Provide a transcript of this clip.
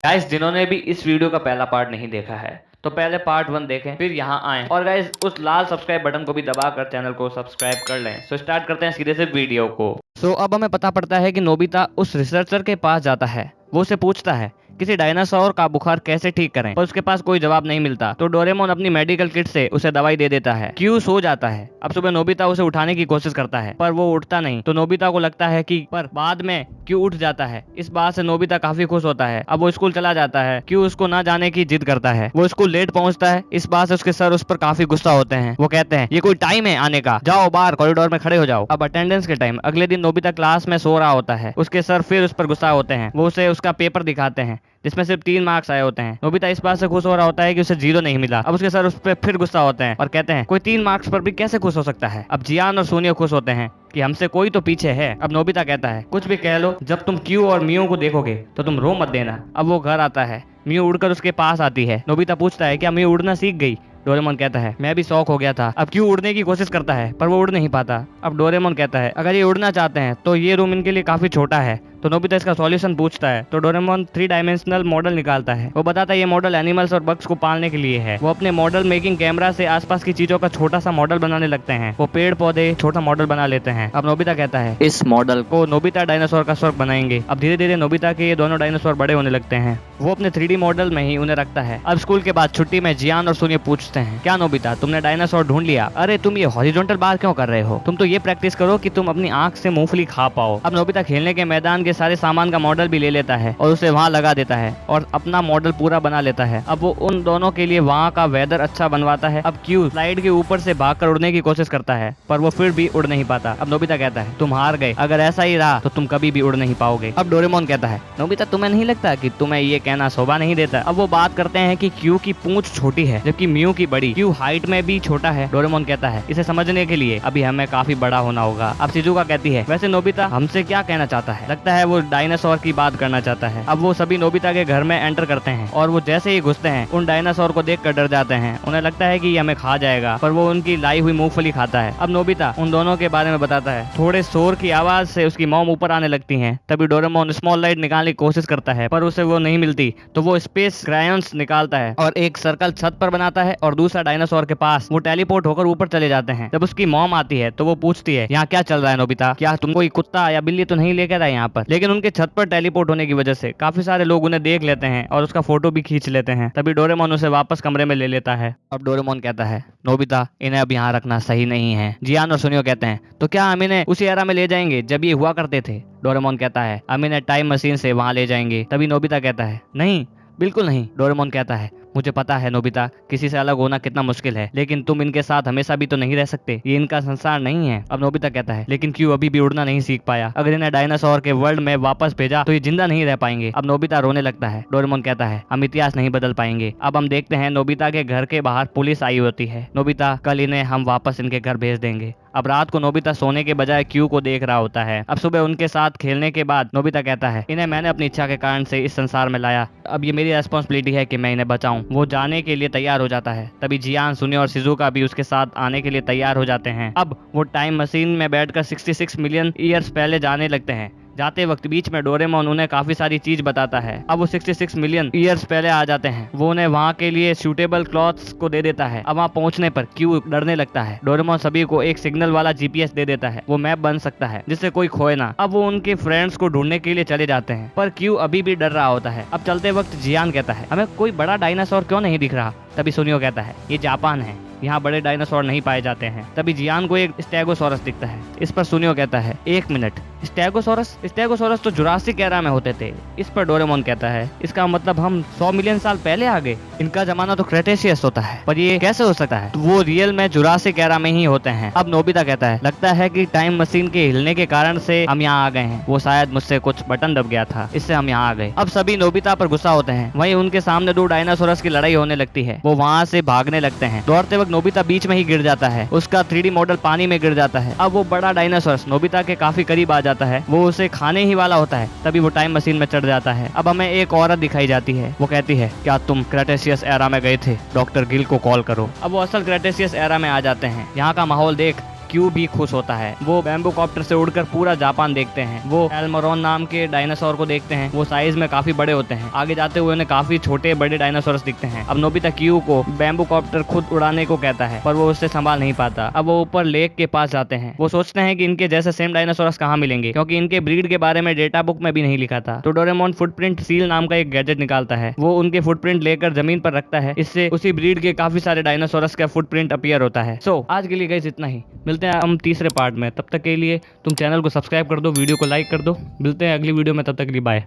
Guys, जिन्होंने भी इस वीडियो का पहला पार्ट नहीं देखा है तो पहले पार्ट 1 देखें, फिर यहाँ आएं और गाइस उस लाल सब्सक्राइब बटन को भी दबाकर चैनल को सब्सक्राइब कर लें। सो स्टार्ट करते हैं सीधे से वीडियो को। अब हमें पता पड़ता है कि नोबिता उस रिसर्चर के पास जाता है। वो उसे पूछता है किसी डायनासोर का बुखार कैसे ठीक करें, पर उसके पास कोई जवाब नहीं मिलता। तो डोरेमोन अपनी मेडिकल किट से उसे दवाई दे देता है। क्यू सो जाता है। अब सुबह नोबिता उसे उठाने की कोशिश करता है पर वो उठता नहीं। तो नोबिता को लगता है कि पर बाद में क्यू उठ जाता है। इस बात से नोबिता काफी खुश होता है। अब वो स्कूल चला जाता है। क्यू उसको ना जाने की जिद करता है। वो स्कूल लेट पहुंचता है। इस बात से उसके सर उस पर काफी गुस्सा होते हैं। वो कहते हैं ये कोई टाइम है आने का, जाओ बाहर कॉरिडोर में खड़े हो जाओ। अब अटेंडेंस के टाइम अगले दिन नोबिता क्लास में सो रहा होता है। उसके सर फिर उस पर गुस्सा होते हैं। वो उसे उसका पेपर दिखाते हैं जिसमें सिर्फ 3 मार्क्स आए होते हैं। नोबिता इस बात से खुश हो रहा होता है कि उसे 0 नहीं मिला। अब उसके सर उस पर फिर गुस्सा होते हैं और कहते हैं कोई 3 मार्क्स पर भी कैसे खुश हो सकता है। अब जियान और सोनिया खुश होते हैं कि हमसे कोई तो पीछे है। अब नोबिता कहता है कुछ भी कह लो, जब तुम क्यू और मियो को देखोगे तो तुम रो मत देना। अब वो घर आता है। मियो उड़कर उसके पास आती है। नोबिता पूछता है क्या मियो उड़ना सीख गई। डोरेमोन कहता है मैं भी शौक हो गया था। अब क्यू उड़ने की कोशिश करता है पर वो उड़ नहीं पाता। अब डोरेमोन कहता है अगर ये उड़ना चाहते हैं तो ये रूम इनके लिए काफी छोटा है। तो नोबिता इसका सॉल्यूशन पूछता है। तो डोरेमोन 3 डायमेंशनल मॉडल निकालता है। वो बताता है ये मॉडल एनिमल्स और बग्स को पालने के लिए है। वो अपने मॉडल मेकिंग कैमरा से आसपास की चीजों का छोटा सा मॉडल बनाने लगते हैं। वो पेड़ पौधे छोटा मॉडल बना लेते हैं। अब नोबिता कहता है इस मॉडल को नोबिता डायनासोर का स्वर्ग बनाएंगे। अब धीरे धीरे नोबिता के ये दोनों डायनासोर बड़े होने लगते हैं। वो अपने 3D मॉडल में ही उन्हें रखता है। अब स्कूल के बाद छुट्टी में जियान और सोनिया पूछते हैं क्या नोबिता तुमने डायनासोर ढूंढ लिया। अरे तुम ये हॉरिजॉन्टल बार क्यों कर रहे हो, तुम तो ये प्रैक्टिस करो कि तुम अपनी आंख से मूंगफली खा पाओ। अब नोबिता खेलने के मैदान के सारे सामान का मॉडल भी ले लेता है और उसे वहाँ लगा देता है और अपना मॉडल पूरा बना लेता है। अब वो उन दोनों के लिए वहाँ का वेदर अच्छा बनवाता है। अब क्यू स्लाइड के ऊपर से भागकर उड़ने की कोशिश करता है पर वो फिर भी उड़ नहीं पाता। अब नोबिता कहता है तुम हार गए, अगर ऐसा ही रहा तो तुम कभी भी उड़ नहीं पाओगे। अब डोरेमोन कहता है नोबिता तुम्हें नहीं लगता कि तुम्हें ये कहना शोभा नहीं देता। अब वो बात करते हैं कि क्यू की पूंछ छोटी है जबकि मियो की बड़ी। क्यू हाइट में भी छोटा है। डोरेमोन कहता है इसे समझने के लिए अभी हमें काफी बड़ा होना होगा। अब शिजुका कहती है वैसे नोबिता हमसे क्या कहना चाहता है, लगता है वो डायनासोर की बात करना चाहता है। अब वो सभी नोबिता के घर में एंटर करते हैं और वो जैसे ही घुसते हैं उन डायनासोर को देखकर डर जाते हैं। उन्हें लगता है कि ये हमें खा जाएगा पर वो उनकी लाई हुई मूंगफली खाता है। अब नोबिता उन दोनों के बारे में बताता है। थोड़े शोर की आवाज से उसकी मॉम ऊपर आने लगती है। तभी डोरेमोन स्मॉल लाइट निकालने की कोशिश करता है पर उसे वो नहीं मिलती। तो वो स्पेस क्रायंस निकालता है और एक सर्कल छत पर बनाता है और दूसरा डायनासोर के पास वो टेलीपोर्ट होकर ऊपर चले जाते हैं। जब उसकी मॉम आती है तो वो पूछती है यहाँ क्या चल रहा है नोबिता, क्या तुम कोई कुत्ता या बिल्ली तो नहीं लेकर आए यहाँ पर। लेकिन उनके छत पर टेलीपोर्ट होने की वजह से काफी सारे लोग उन्हें देख लेते हैं और उसका फोटो भी खींच लेते हैं। तभी डोरेमोन उसे वापस कमरे में ले लेता है। अब डोरेमोन कहता है नोबिता इन्हें अब यहाँ रखना सही नहीं है। जियान और सुनियो कहते हैं तो क्या हम इन्हें उसी एरा में ले जाएंगे जब ये हुआ करते थे। डोरेमोन कहता है हम इन्हें टाइम मशीन से वहां ले जाएंगे। तभी नोबिता कहता है नहीं बिल्कुल नहीं। डोरेमोन कहता है मुझे पता है नोबिता किसी से अलग होना कितना मुश्किल है, लेकिन तुम इनके साथ हमेशा भी तो नहीं रह सकते, ये इनका संसार नहीं है। अब नोबिता कहता है लेकिन क्यों अभी भी उड़ना नहीं सीख पाया, अगर इन्हें डायनासोर के वर्ल्ड में वापस भेजा तो ये जिंदा नहीं रह पाएंगे। अब नोबिता रोने लगता है। डोरेमोन कहता है हम इतिहास नहीं बदल पाएंगे। अब हम देखते हैं नोबिता के घर के बाहर पुलिस आई होती है। नोबिता कल इन्हें हम वापस इनके घर भेज देंगे। अब रात को नोबिता सोने के बजाय क्यू को देख रहा होता है। अब सुबह उनके साथ खेलने के बाद नोबिता कहता है इन्हें मैंने अपनी इच्छा के कारण से इस संसार में लाया, अब ये मेरी रेस्पॉन्सिबिलिटी है कि मैं इन्हें बचाऊं। वो जाने के लिए तैयार हो जाता है। तभी जियान, सुनियो और शिजुका भी उसके साथ आने के लिए तैयार हो जाते हैं। अब वो टाइम मशीन में बैठकर 66 मिलियन ईयर्स पहले जाने लगते हैं। जाते वक्त बीच में डोरेमोन उन्हें काफी सारी चीज बताता है। अब वो 66 मिलियन ईयर्स पहले आ जाते हैं। वो उन्हें वहाँ के लिए सूटेबल क्लॉथ्स को दे देता है। अब वहाँ पहुँचने पर क्यू डरने लगता है। डोरेमोन सभी को एक सिग्नल वाला GPS दे देता है, वो मैप बन सकता है जिससे कोई खोए ना। अब वो उनके फ्रेंड्स को ढूंढने के लिए चले जाते हैं पर क्यू अभी भी डर रहा होता है। अब चलते वक्त जियान कहता है हमें कोई बड़ा डायनासोर क्यों नहीं दिख रहा। तभी सुनियो कहता है ये जापान है, यहाँ बड़े डायनासोर नहीं पाए जाते हैं। तभी जियान को एक स्टेगोसॉरस दिखता है। इस पर सुनियो कहता है 1 मिनट, स्टेगोसॉरस तो जुरासिक एरा में होते थे। इस पर डोरेमोन कहता है इसका मतलब हम 100 मिलियन साल पहले आ गए, इनका जमाना तो क्रेटेशियस होता है, पर ये कैसे हो सकता है, तो वो रियल में जुरासिक एरा में ही होते हैं। अब नोबिता कहता है लगता है कि टाइम मशीन के हिलने के कारण से हम यहाँ आ गए हैं, वो शायद मुझसे कुछ बटन दब गया था, इससे हम यहाँ आ गए। अब सभी नोबिता पर गुस्सा होते हैं। वहीं उनके सामने 2 डायनासोरस की लड़ाई होने लगती है। वो वहाँ से भागने लगते हैं। दौड़ते वक्त नोबिता बीच में ही गिर जाता है। उसका 3D मॉडल पानी में गिर जाता है। अब वो बड़ा डायनासोरस नोबिता के काफी करीब आ जाता है। वो उसे खाने ही वाला होता है। तभी वो टाइम मशीन में चढ़ जाता है। अब हमें एक औरत दिखाई जाती है। वो कहती है क्या तुम क्रेटेशियस एरा में गए थे, डॉक्टर गिल को कॉल करो। अब वो असल क्रेटेशियस एरा में आ जाते हैं। यहाँ का माहौल देख क्यू भी खुश होता है। वो बैम्बू कॉप्टर से उड़कर पूरा जापान देखते हैं। वो एल्मोरॉन नाम के डायनासोर को देखते हैं। वो साइज में काफी बड़े होते हैं। आगे जाते हुए उन्हें काफी छोटे बड़े डायनासोरस दिखते हैं। अब नोबिता क्यू को बैम्बू कॉप्टर खुद उड़ाने को कहता है, पर वो उससे संभाल नहीं पाता। अब वो ऊपर लेक के पास जाते हैं। वो सोचते हैं कि इनके जैसे सेम डायनासोरस कहाँ मिलेंगे, क्योंकि इनके ब्रीड के बारे में डेटा बुक में भी नहीं लिखा था। तो डोरेमोन फुटप्रिंट सील नाम का एक गैजेट निकालता है। वो उनके फुटप्रिंट लेकर जमीन पर रखता है। इससे उसी ब्रीड के काफी सारे डायनासोरस का फुटप्रिंट अपीयर होता है। सो आज के लिए गाइस इतना ही। मिलते हैं हम तीसरे पार्ट में। तब तक के लिए तुम चैनल को सब्सक्राइब कर दो, वीडियो को लाइक कर दो। मिलते हैं अगली वीडियो में, तब तक के लिए बाय।